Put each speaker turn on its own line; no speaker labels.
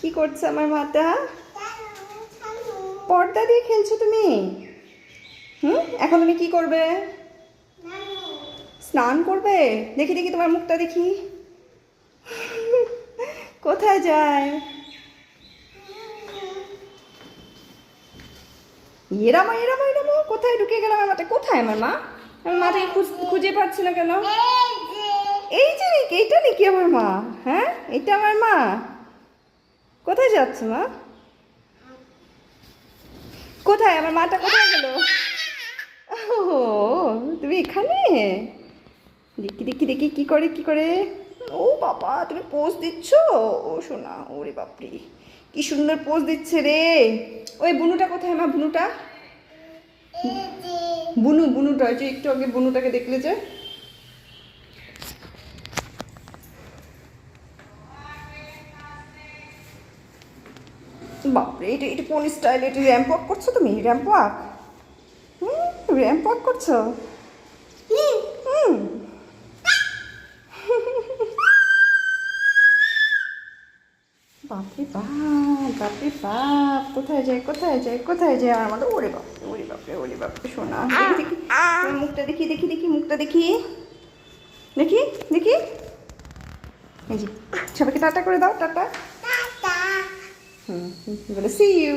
কি করছো আমার মাটা? পর্দা দিয়ে খেলছো তুমি? এখন তুমি কি করবে? স্নান করবে? দেখি দেখি তোমার মুখটা দেখি। কোথায় যায়? এরামো এরামো এরামো, কোথায় ঢুকে গেল আমার মাঠে? কোথায় আমার মা? আমার মাঠে খুঁজে পাচ্ছি না কেন? এই যে নাকি, এইটা নাকি আমার মা? হ্যাঁ, এটা আমার মা। কোথায় যাচ্ছ মা? কোথায় আমার মাটা, কোথায় গেল? ও, তুমি এখানে? দেখি দেখি দেখি, কি করে কি করে? ও বাবা, তুমি পোজ দিচ্ছ? ও সোনা, ওরে বাপরে, কি সুন্দর পোজ দিচ্ছে রে। ওই বুনুটা কোথায় মা? বুনুটা, বুনুটা, ওই যে একটু আগে বুনুটাকে দেখলে যে। বাপরে, এটা এটা কোন স্টাইল? এটা র্যাম্প ওয়াক করছো তুমি? Ramp walk? র্যাম্প ওয়াক করছো? হুম। বাপরে বাপ, বাপরে বাপ, কোথায় যায় কোথায় যায় কোথায় যায় আমার মতো? ওরে বাপরে ওরে বাপরে ওরে বাপরে সোনা, দেখি দেখি তোমার মুখটা দেখি দেখি দেখি, মুখটা দেখি দেখি দেখি। এই যে, সবাইকে টাটা করে দাও, টাটা। বলে সি ইউ।